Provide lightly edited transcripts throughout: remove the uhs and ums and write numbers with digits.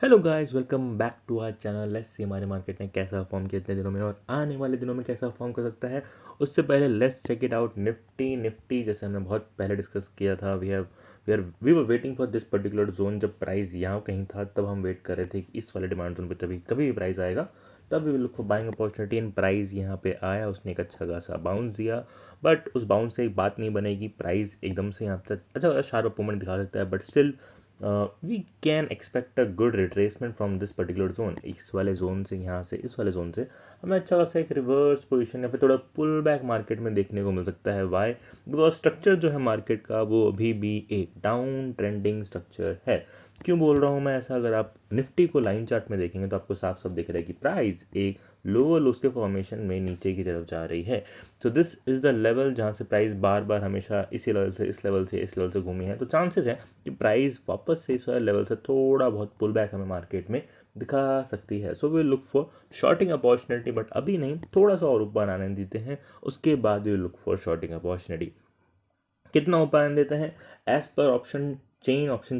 Hello guys, welcome back to our channel. Let's see हमारे market ने कैसा perform किया इतने दिनों में और आने वाले दिनों में कैसा परफॉर्म कर सकता है। उससे पहले let's check it out. Nifty जैसे हमने बहुत पहले डिस्कस किया था, we were waiting for this particular zone. जब प्राइस यहाँ कहीं था तब हम वेट कर रहे थे कि इस वाले डिमांड जोन पे तभी कभी भी प्राइस आएगा, तब we will look for buying opportunity. इन प्राइस यहाँ पे आया, उसने एक अच्छा खासा बाउंस दिया, बट उस बाउंस से एक बात नहीं बनेगी। प्राइस एकदम से यहाँ पे अच्छा शार्प मूवमेंट दिखा सकता है, but still we can expect a good retracement from this particular zone. इस वाले जोन से, यहाँ से, इस वाले जोन से हमें अच्छा खासा एक रिवर्स पोजीशन या फिर थोड़ा पुल बैक मार्केट में देखने को मिल सकता है। वाई? बिकॉज स्ट्रक्चर जो है मार्केट का वो अभी भी एक डाउन ट्रेंडिंग स्ट्रक्चर है। क्यों बोल रहा हूँ मैं ऐसा? अगर आप निफ्टी को लाइन चार्ट में देखेंगे तो आपको साफ साफ दिख रहा है कि प्राइस एक लोअर लोस के फॉर्मेशन में नीचे की तरफ जा रही है। So this is the level जहाँ से प्राइस बार बार हमेशा इसी लेवल से, इस लेवल से, इस लेवल से घूमी है। तो चांसेस है कि प्राइस वापस से इस वाले लेवल से थोड़ा बहुत पुल बैक हमें मार्केट में दिखा सकती है। So we look for shorting opportunity, but अभी नहीं, थोड़ा सा और ऊपर आने देते हैं, उसके बाद we look for shorting opportunity. कितना ऊपर आने देते हैं? एज पर ऑप्शन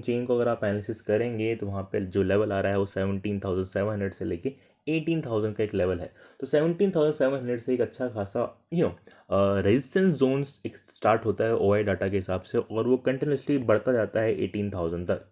चेन को अगर आप एनालिसिस करेंगे तो वहाँ पे जो लेवल आ रहा है वो 17,700 से लेके 18,000 का एक लेवल है। तो 17,700 से एक अच्छा खासा रेजिस्टेंस जोन एक स्टार्ट होता है ओआई डाटा के हिसाब से, और वो कंटिन्यूसली बढ़ता जाता है 18,000 तक।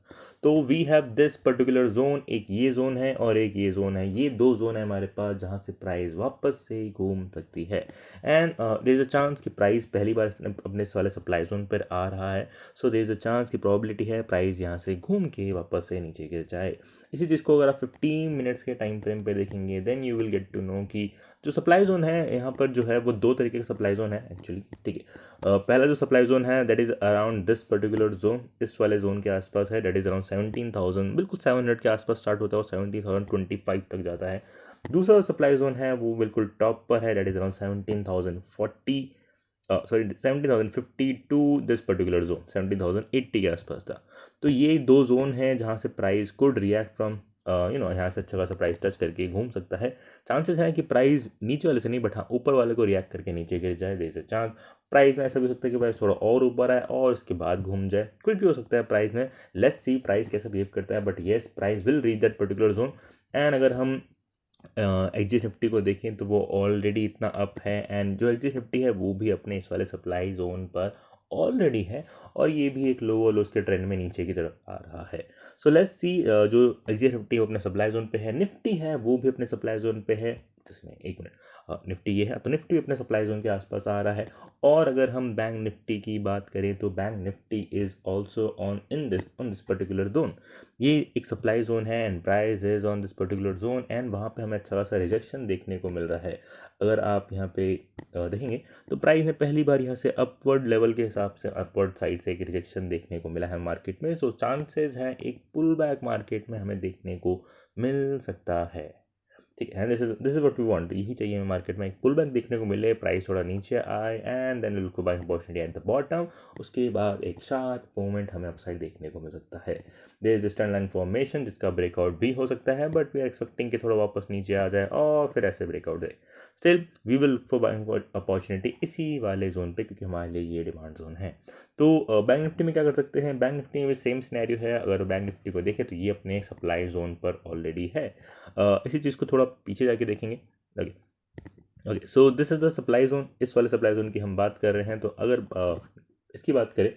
तो we have this particular zone, एक ये जोन है और एक ये जोन है। ये दो जोन है हमारे पास जहाँ से प्राइस वापस से घूम सकती है। And there is a chance कि प्राइस पहली बार अपने इस वाले सप्लाई जोन पर आ रहा है। सो देर इज़ अ चांस की प्रोबेबिलिटी है प्राइस यहाँ से घूम के वापस से नीचे गिर जाए। इसी चीज़ को अगर आप 15 मिनट्स के टाइम फ्रेम पे देखेंगे, then you will get to know कि जो सप्लाई जोन है यहाँ पर जो है वो दो तरीके का सप्लाई जोन है एक्चुअली। ठीक है, पहला जो सप्लाई जोन है that is around this particular zone, इस वाले जोन के आसपास है। दैट इज़ अराउंड 17,000, बिल्कुल 700 के आसपास स्टार्ट होता है और 17,025 तक जाता है। दूसरा सप्लाई जोन है वो बिल्कुल टॉप पर है, that is around 17,040, sorry 17,050 to this particular zone 17,080 के आसपास था। तो ये दो जोन हैं जहाँ से प्राइस कुड रिएक्ट फ्रॉम यहाँ से अच्छा खासा प्राइस टच करके घूम सकता है। चांसेस हैं कि प्राइस नीचे वाले से नहीं, बट हाँ ऊपर वाले को रिएक्ट करके नीचे गिर जाए। देर से चांस प्राइस में ऐसा भी हो सकता है कि प्राइस थोड़ा और ऊपर आए और इसके बाद घूम जाए, कुछ भी हो सकता है प्राइस में। लेट्स सी प्राइस कैसा बिहेव करता है, but yes price will reach that particular zone. And अगर हम एक्जिट निफ्टी को देखें तो वो ऑलरेडी इतना अप है, एंड जो एक्जिट निफ्टी है वो भी अपने इस वाले सप्लाई जोन पर ऑलरेडी है, और ये भी एक लोअर लो के ट्रेंड में नीचे की तरफ आ रहा है। सो लेट्स सी, जो एक्जिट निफ्टी अपने सप्लाई जोन पे है, निफ्टी है वो भी अपने सप्लाई जोन पे है। जिसमें एक मिनट, निफ्टी ये है तो निफ्टी अपने सप्लाई जोन के आसपास आ रहा है। और अगर हम बैंक निफ्टी की बात करें तो bank Nifty is also on this particular zone. ये एक सप्लाई जोन है and price is on this particular zone, and वहाँ पे हमें अच्छा खासा रिजेक्शन देखने को मिल रहा है। अगर आप यहाँ पे देखेंगे तो प्राइस ने पहली बार यहाँ से अपवर्ड लेवल के हिसाब से अपवर्ड साइड से एक रिजेक्शन देखने को मिला है मार्केट में। सो चांसेस हैं एक पुल बैक मार्केट में हमें देखने को मिल सकता है। ठीक है, this is what we want. यही चाहिए हमें मार्केट में, एक पुल बैक देखने को मिले, प्राइस थोड़ा नीचे आए, and then look buying opportunity at the bottom. उसके बाद एक शार्प मूवमेंट हमें अपसाइड देखने को मिल सकता है। There is trend line formation जिसका ब्रेकआउट भी हो सकता है, बट वी आर एक्सपेक्टिंग कि थोड़ा वापस नीचे आ जाए और फिर ऐसे ब्रेकआउट दे। Still we will look for buying opportunity इसी वाले जोन पे, क्योंकि हमारे लिए ये डिमांड जोन है। तो बैंक निफ्टी में क्या कर सकते हैं? बैंक निफ्टी में भी सेम सिनेरियो है। अगर बैंक निफ्टी को देखें तो ये अपने सप्लाई जोन पर ऑलरेडी है। इसी चीज़ को थोड़ा पीछे जाके देखेंगे। Okay okay, so this is the supply zone. इस वाले सप्लाई जोन की हम बात कर रहे हैं। तो अगर इसकी बात करें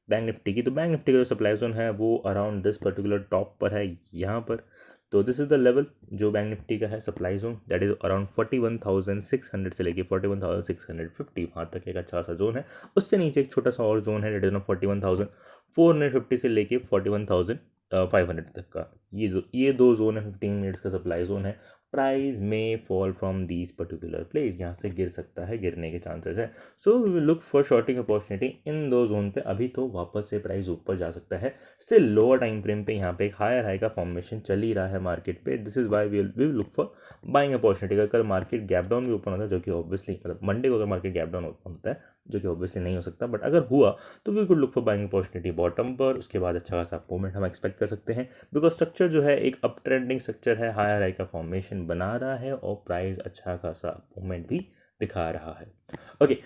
बैंक निफ्टी की, तो बैंक निफ्टी का जो सप्लाई जोन है वो अराउंड दिस पर्टिकुलर टॉप पर है, यहाँ पर। तो दिस इज़ द लेवल जो बैंक निफ्टी का है supply zone, that is around 41,600 से लेके 41,650, वहाँ तक एक अच्छा सा जोन है। उससे नीचे एक छोटा सा और जोन है, दैट इज़ 41,450 से लेके 41,500 तक का। ये दो जोन है, 15 मिनट्स का सप्लाई जोन है। प्राइस में fall from these particular place, यहाँ से गिर सकता है, गिरने के चांसेस है। So we will look for shorting opportunity in दो जोन पे। अभी तो वापस से प्राइस ऊपर जा सकता है, स्टिल लोअर टाइम फ्रेम पे यहाँ पे एक हायर हाई का फॉर्मेशन चल ही रहा है मार्केट पे। This is why we will look for buying opportunity. अगर मार्केट गैप डाउन भी ओपन होता है, जो कि ऑब्वियसली मतलब मंडे को अगर मार्केट गैप डाउन ओपन होता है, जो कि ऑब्वियसली नहीं हो सकता, बट अगर हुआ तो we could look for buying opportunity bottom पर। उसके बाद अच्छा खासा मूवमेंट हम एक्सपेक्ट कर सकते हैं, बिकॉज स्ट्रक्चर जो है एक अप ट्रेंडिंग स्ट्रक्चर है, हायर हाई का फॉर्मेशन बना रहा है और प्राइस अच्छा खासा मूवमेंट भी दिखा रहा है। Okay,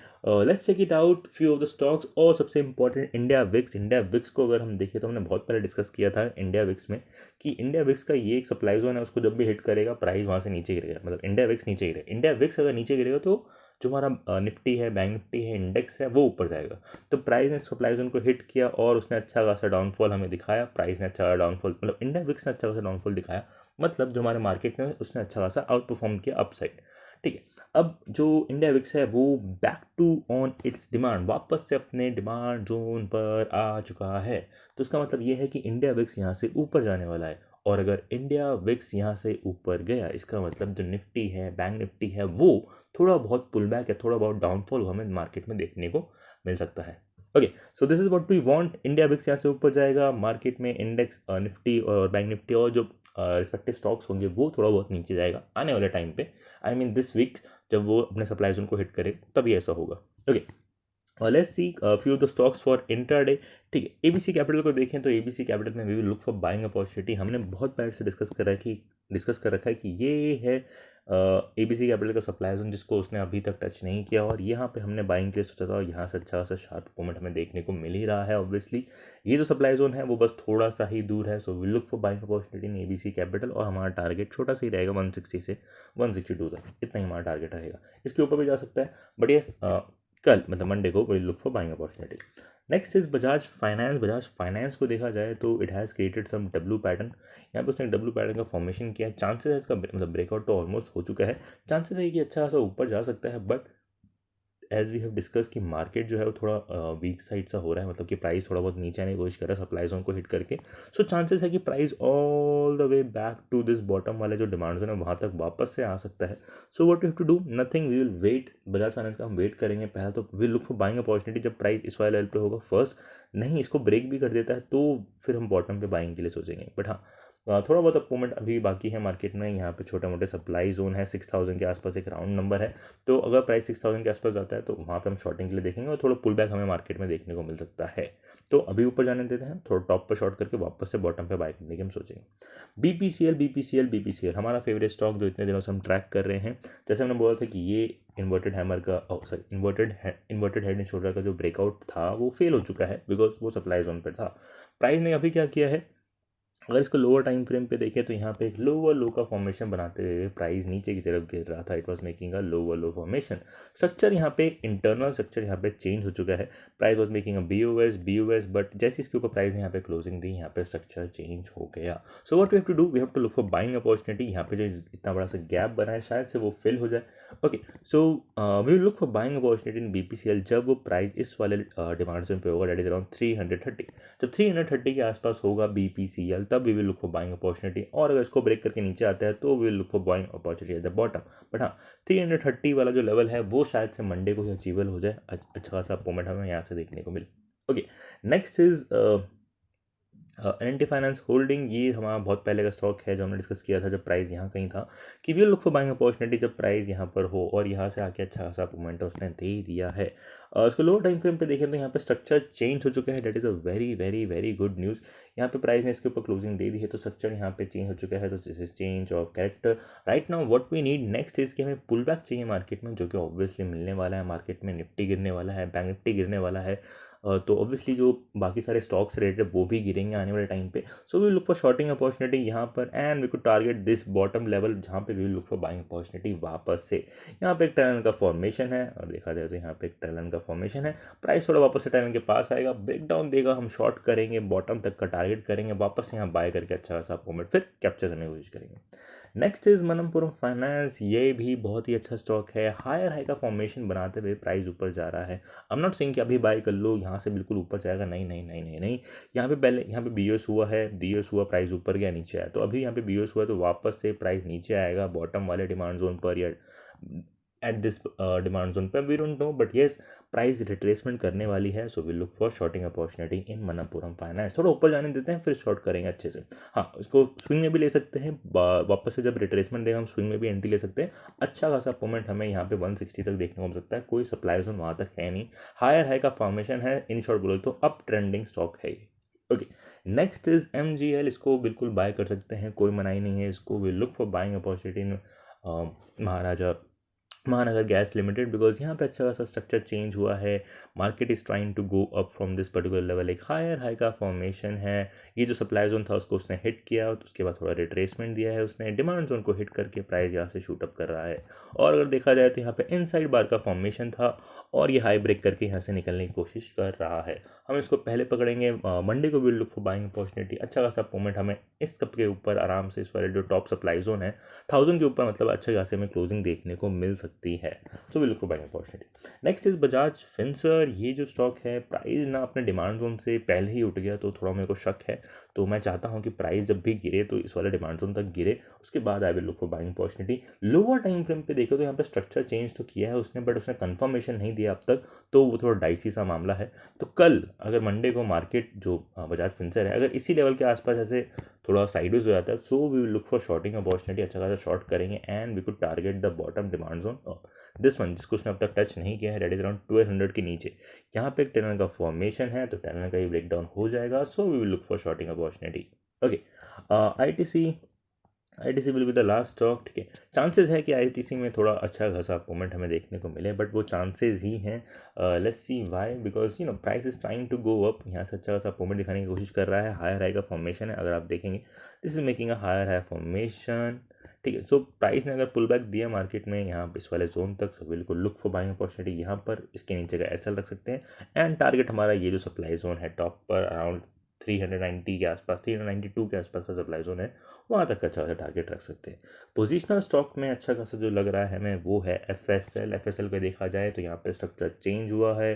let's check it out few of the stocks. और सबसे important India VIX. India VIX को अगर हम देखें तो हमने बहुत पहले डिस्कस किया था इंडिया विक्स में कि इंडिया विक्स का ये एक सप्लाई जोन है, उसको जब भी हिट करेगा प्राइस वहाँ से नीचे गिरेगा, मतलब इंडिया विक्स नीचे गिरेगा। इंडिया विक्स अगर नीचे गिरेगा तो जो हमारा निफ्टी है, बैंक निफ्टी है, इंडेक्स है, वो ऊपर जाएगा। तो प्राइस ने सप्लाई जोन को हिट किया और उसने अच्छा खासा डाउनफॉल हमें दिखाया। प्राइस ने अच्छा डाउनफॉल, मतलब इंडिया विक्स ने अच्छा खासा डाउनफॉल दिखाया, मतलब जो हमारे मार्केट में उसने अच्छा खासा आउट परफॉर्म किया अपसाइड। ठीक है, अब जो इंडिया विक्स है वो back to on its demand, वापस से अपने डिमांड जोन पर आ चुका है। तो इसका मतलब ये है कि इंडिया विक्स यहाँ से ऊपर जाने वाला है। और अगर इंडिया विक्स यहाँ से ऊपर गया, इसका मतलब जो निफ्टी है, बैंक निफ्टी है, वो थोड़ा बहुत पुल बैक या थोड़ा बहुत डाउनफॉल हमें मार्केट में देखने को मिल सकता है। Okay, so this is what we want. India VIX यहाँ से ऊपर जाएगा, मार्केट में इंडेक्स, निफ्टी और बैंक निफ्टी और जो रिस्पेक्टिव स्टॉक्स होंगे वो थोड़ा बहुत नीचे जाएगा आने वाले टाइम पे। आई मीन दिस वीक, जब वो अपने सप्लाई जोन को हिट करे तभी ऐसा होगा। ओके, और let's see few of the stocks for intraday. ठीक है, एबीसी कैपिटल को देखें तो एबीसी कैपिटल में we will look for buying opportunity. हमने बहुत पहले से डिस्कस कर रखा है कि ये है एबीसी कैपिटल का सप्लाई जोन जिसको उसने अभी तक टच नहीं किया, और यहाँ पे हमने बाइंग के लिए सोचा था और यहाँ से अच्छा सा शार्प परफॉर्मेंट हमें देखने को मिल ही रहा है। ऑब्वियसली ये जो सप्लाई जोन है वो बस थोड़ा सा ही दूर है, so will look for buying opportunity in ABC capital. और हमारा टारगेट छोटा सा ही रहेगा, 160 से 162 तक, इतना ही हमारा टारगेट रहेगा। इसके ऊपर भी जा सकता है, बट ये कल मतलब मंडे को will look for buying opportunity. Next is Bajaj finance. Bajaj finance को देखा जाए तो it has created some W pattern. यहाँ पे उसने डब्ल्यू पैटर्न का फॉर्मेशन किया। चांसेस है इसका मतलब ब्रेकआउट तो ऑलमोस्ट हो चुका है, चांसेस है कि अच्छा खासा ऊपर जा सकता है, but as we have discuss कि मार्केट जो है वो थोड़ा वीक साइड सा हो रहा है, मतलब कि प्राइस थोड़ा बहुत नीचे आने की कोशिश कर रहा है सप्लाई जोन को हिट करके। सो चांसेस है कि price all the way back to this bottom वाले जो डिमांड जोन है वहाँ तक वापस से आ सकता है। So what you have to do, nothing, we will wait. Bajaj finance का हम वेट करेंगे। पहला तो will look for buying opportunity जब प्राइस इस वाले लेवल पे होगा फर्स्ट। नहीं, इसको ब्रेक भी कर देता है तो फिर हम बॉटम पे बाइंग के लिए सोचेंगे। बट हाँ, थोड़ा बहुत अपूवमेंट अभी बाकी है मार्केट में। यहाँ पे छोटे मोटे सप्लाई जोन है, 6000 के आसपास एक राउंड नंबर है। तो अगर प्राइस 6000 के आसपास जाता है तो वहाँ पे हम शॉर्टिंग के लिए देखेंगे और थोड़ा पुल बैक हमें मार्केट में देखने को मिल सकता है। तो अभी ऊपर जाने देते हैं, थोड़ा टॉप पर शॉर्ट करके वापस से बॉटम पे बाय करने की हम सोचेंगे। बीपीसीएल हमारा फेवरेट स्टॉक जो इतने दिनों से हम ट्रैक कर रहे हैं। जैसे हमने बोला था कि ये इन्वर्टेड हैमर का इन्वर्टेड हेड एंड शोल्डर का जो ब्रेकआउट था वो फेल हो चुका है, बिकॉज वो सप्लाई जोन पर था। प्राइस ने अभी क्या किया है, अगर इसको लोअर टाइम फ्रेम पे देखें तो यहाँ पे एक लोअर लो का फॉर्मेशन बनाते हुए प्राइस नीचे की तरफ गिर रहा था। It was making a lower low formation. Structure यहाँ पे इंटरनल स्ट्रक्चर यहाँ पे चेंज हो चुका है। Price was making a BOS, but जैसे इसके ऊपर प्राइस ने यहाँ पे क्लोजिंग दी, यहाँ पे स्ट्रक्चर चेंज हो गया। So what we have to do, we have to look for buying opportunity. यहाँ पे जो इतना बड़ा सा गैप बना है शायद से वो फिल हो जाए। Okay, so we will look for buying opportunity in BPCL जब वो प्राइस इस वाले डिमांड जोन पे होगा, डेट इज अराउंड 330। जब 330 के आसपास होगा बीपीसीएल तब we will look for buying opportunity. और अगर इसको ब्रेक करके नीचे आता है तो we will look for buying opportunity at the bottom. But हाँ, 330 वाला जो लेवल है वो शायद से मंडे को ही अचीवेबल हो जाए, अच्छा खासा मोमेंट हमें यहाँ से देखने को मिले। Okay, next is NT finance holding. ये हमारा बहुत पहले का स्टॉक है जो हमने डिस्कस किया था जब प्राइस यहाँ कहीं था, कि we look for buying opportunity जब प्राइस यहाँ पर हो, और यहाँ से आके अच्छा खासा मूवमेंट उसने दे दिया है। उसको लोअर टाइम फ्रेम पे देखें तो यहाँ पे स्ट्रक्चर चेंज हो चुका है। That is a very very very good news. यहाँ पे प्राइस ने इसके ऊपर क्लोजिंग दे दी है तो स्ट्रक्चर यहाँ पे चेंज हो चुका है। तो this is change of character. Right now what we need next is कि हमें पुल बैक चाहिए मार्केट में, जो कि ऑब्वियसली मिलने वाला है। मार्केट में निफ्टी गिरने वाला है, बैंक निफ्टी गिरने वाला है, तो ऑब्वियसली जो बाकी सारे स्टॉक्स रेटेड वो भी गिरेंगे आने वाले टाइम पे। So we look for shorting opportunity यहाँ पर, and we could target this bottom level जहाँ पे we look for buying opportunity वापस से। यहाँ पे एक ट्रेलन का फॉर्मेशन है और देखा जाए तो यहाँ पे एक ट्रेलन का फॉर्मेशन है। प्राइस थोड़ा वापस से ट्रेलन के पास आएगा, ब्रेकडाउन देगा, हम शॉर्ट करेंगे, बॉटम तक का टारगेट करेंगे, वापस यहाँ बाय करके अच्छा खासा मूवमेंट फिर कैप्चर करने की कोशिश करेंगे। Next is Manappuram finance. ये भी बहुत ही अच्छा स्टॉक है। हायर हाई का फॉर्मेशन बनाते हुए प्राइस ऊपर जा रहा है। आई एम नॉट सेइंग कि अभी बाय कर लो, यहाँ से बिल्कुल ऊपर जाएगा, नहीं नहीं नहीं नहीं नहीं। यहाँ पे पहले यहाँ पे बीओएस हुआ है, बीओएस हुआ, प्राइस ऊपर गया, नीचे आया। तो अभी यहाँ पे बीओएस हुआ तो वापस से प्राइस नीचे आएगा बॉटम वाले डिमांड जोन पर या एट दिस डिमांड जोन पर, we don't know, but yes price retracement करने वाली है। So will look for shorting opportunity in Manappuram finance. थोड़ा ऊपर जाने देते हैं फिर शॉर्ट करेंगे अच्छे से। हाँ, इसको स्विंग में भी ले सकते हैं, वापस से जब रिट्रेसमेंट देगा हम स्विंग में भी एंट्री ले सकते हैं। अच्छा खासा मोमेंट हमें यहाँ पे 160 तक देखने को मिल सकता है। कोई सप्लाई जोन वहाँ तक है नहीं, हायर हाई का फॉर्मेशन है। इन शॉर्ट बोलो तो अप ट्रेंडिंग स्टॉक है ये। Okay, next is MGL। इसको बिल्कुल बाय कर सकते हैं, कोई मनाही नहीं है। इसको will look for buying opportunity in Maharaja Mahanagar gas limited, because यहाँ पे अच्छा खासा स्ट्रक्चर चेंज हुआ है। Market is trying to go up from this particular level, एक हायर हाई का फॉर्मेशन है। ये जो सप्लाई जोन था उसको उसने हिट किया, तो उसके बाद थोड़ा रिट्रेसमेंट दिया है उसने, डिमांड जोन को हिट करके प्राइस यहाँ से शूट अप कर रहा है। और अगर देखा जाए तो यहाँ पे इनसाइड बार का फॉर्मेशन था और ये हाई ब्रेक करके यहाँ से निकलने की कोशिश कर रहा है। हम इसको पहले पकड़ेंगे मंडे को, will look for buying opportunity. अच्छा खासा मूवमेंट हमें इस कप के ऊपर आराम से, इस वाले जो टॉप सप्लाई जोन है 1000 के ऊपर, मतलब अच्छा खासे में क्लोजिंग देखने को मिल सकती है। So will look for buying opportunity. Next is Bajaj finserv. ये जो स्टॉक है, प्राइस ना अपने डिमांड जोन से पहले ही उठ गया, तो थोड़ा मेरे को शक है। तो मैं चाहता हूँ कि प्राइस जब भी गिरे तो इस वाले डिमांड जोन तक गिरे, उसके बाद I will look for buying opportunity. Lower time frame पे देखो तो यहाँ पे स्ट्रक्चर चेंज तो किया है उसने, बट उसने कंफर्मेशन नहीं दिया अब तक, तो वो थोड़ा डाइसी सा मामला है। तो कल अगर मंडे को मार्केट जो बजाज फिंसर है अगर इसी लेवल के आसपास ऐसे थोड़ा साइडवेज हो जाता है, so we will look for shorting opportunity. अच्छा खासा शॉर्ट करेंगे and we could target the bottom demand zone, this one जिसको उसने अब तक टच नहीं किया है, डेट इज अराउंड 1200 के नीचे। यहाँ पे एक टनल का फॉर्मेशन है, तो टनल का ही ब्रेक डाउन हो जाएगा, so we will look for shorting opportunity. Okay, ITC will be the last stock. ठीक है, चांसेस है कि आईटीसी में थोड़ा अच्छा खासा मूवमेंट हमें देखने को मिले, बट वो चांसेस ही हैं। Let's see why, because price is trying to go up. यहाँ से अच्छा खासा मूवमेंट दिखाने की कोशिश कर रहा है, हायर हाई का फॉर्मेशन है। अगर आप देखेंगे this is making a higher high formation. ठीक है, सो प्राइस ने अगर पुल बैक दिया मार्केट में यहाँ इस वाले जोन तक, सो बिल्कुल लुक फॉर बाइंग अपॉर्चुनिटी। यहाँ पर इसके नीचे का एसएल रख सकते हैं एंड टारगेट हमारा ये जो सप्लाई जोन है टॉप पर अराउंड 390 के आसपास, 392 के आसपास का सप्लाई जोन है, वहाँ तक का अच्छा खासा टारगेट रख सकते हैं। पोजिशनल स्टॉक में अच्छा खासा जो लग रहा है हमें वो है एफएसएल पे देखा जाए तो यहाँ पे स्ट्रक्चर चेंज हुआ है,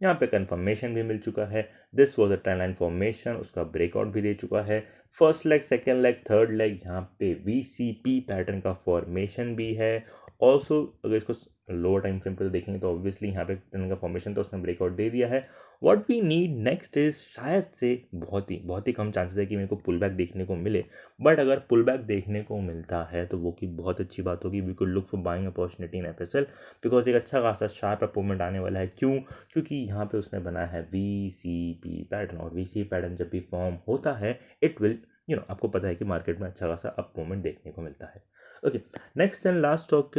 यहाँ पे कंफर्मेशन भी मिल चुका है। This was a trend line formation, उसका ब्रेकआउट भी दे चुका है। First leg, second leg, third leg, यहाँ पे वीसीपी पैटर्न का फॉर्मेशन भी है। ऑल्सो अगर इसको लोअर टाइम फ्रेम पर देखेंगे तो ऑब्वियसली यहाँ पे पैटर्न का फॉर्मेशन तो उसने ब्रेकआउट दे दिया है। What we need next is, शायद से बहुत ही कम चांसेस है कि मेरे को पुल बैक देखने को मिले, बट अगर पुल बैक देखने को मिलता है तो वो की बहुत अच्छी बात होगी। We could look for buying opportunity in FSL, because एक अच्छा खासा शार्प अपोमेंट आने वाला है। क्योंकि यहाँ पे उसने बनाया है वीसीपी पैटर्न, और वीसीपी पैटर्न जब भी फॉर्म होता है इट विल आपको पता है कि मार्केट में अच्छा खासा अप मूवमेंट देखने को मिलता है। Okay, next and last stock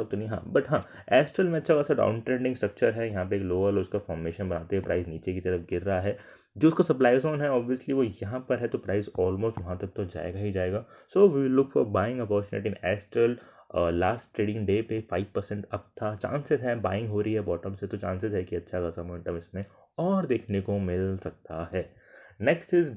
तो नहीं, हाँ बट हाँ, एस्ट्रल में अच्छा खासा डाउन ट्रेंडिंग स्ट्रक्चर है। यहाँ पे एक लोअर लो उसका फॉर्मेशन बनाते हुए प्राइस नीचे की तरफ गिर रहा है। जो उसका सप्लाई जोन है ऑब्वियसली वो यहाँ पर है, तो प्राइस ऑलमोस्ट वहाँ तक तो जाएगा ही जाएगा। So we will look for buying opportunity in Astral. Last trading day पे 5% अप था, चांसेस है बाइंग हो रही है बॉटम से, तो चांसेस है कि अच्छा खासा मोमेंटम इसमें और देखने को मिल सकता है। नेक्स्ट इज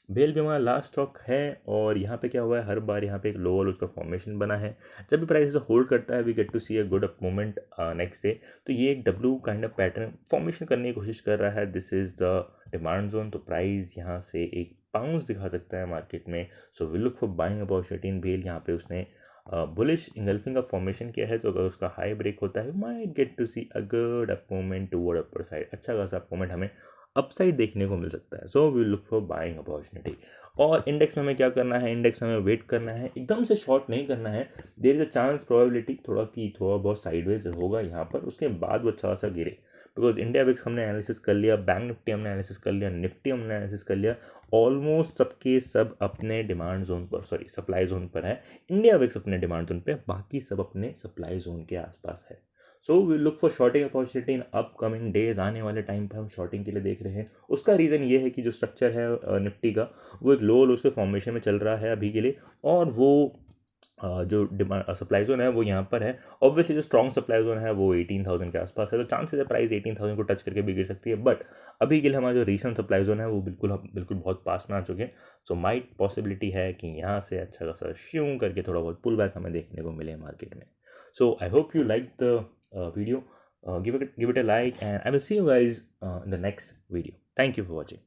बेल भी हमारा लास्ट स्टॉक है, और यहाँ पे क्या हुआ है, हर बार यहाँ पे एक लोअर उसका फॉर्मेशन बना है। जब भी प्राइस होल्ड करता है we get to see a good up movement next day. तो ये एक W kind of pattern formation करने की कोशिश कर रहा है। This is the demand zone, तो प्राइस यहाँ से एक बाउंस दिखा सकता है मार्केट में। So we look for buying opportunity in BEL. यहाँ पे उसने बुलिश इंगल्फिंग का फॉर्मेशन किया है, तो अगर उसका हाई ब्रेक होता है might get to see a good up movement toward upper side. अच्छा खासा अप मूवमेंट हमें अपसाइड देखने को मिल सकता है। So we look for buying opportunity. और इंडेक्स में हमें क्या करना है, इंडेक्स में हमें वेट करना है, एकदम से शॉर्ट नहीं करना है। There is a chance, probability थोड़ा बहुत साइडवेज होगा यहाँ पर, उसके बाद वो अच्छा खासा गिरे। बिकॉज इंडिया विक्स हमने एनालिसिस कर लिया, बैंक निफ्टी हमने एनालिसिस कर लिया, निफ्टी हमने एनालिसिस कर लिया, ऑलमोस्ट सबके सब अपने डिमांड जोन पर, सॉरी सप्लाई जोन पर है। इंडिया विक्स अपने डिमांड जोन पे, बाकी सब अपने सप्लाई जोन के आसपास है। So we look for shorting opportunity in upcoming days. आने वाले टाइम पर हम शॉर्टिंग के लिए देख रहे हैं। उसका रीज़न ये है कि जो स्ट्रक्चर है निफ्टी का, वो एक लो उसके फॉर्मेशन में चल रहा है अभी के लिए, और वो जो डिमांड सप्लाई जोन है वो यहाँ पर है। ऑब्वियसली जो स्ट्रॉन्ग सप्लाई जोन है वो 18,000 के आसपास है, तो चांसेस है प्राइस 18,000 को टच करके भी गिर सकती है, बट अभी के लिए हमारा जो रीसेंट सप्लाई जोन है वो बिल्कुल बहुत पास में आ चुके हैं। सो माइट पॉसिबिलिटी है कि यहाँ से अच्छा खासा श्यूं करके थोड़ा बहुत पुल बैक हमें देखने को मिले मार्केट में। So I hope you like the video. Give it a like, and I will see you guys in the next video. Thank you for watching.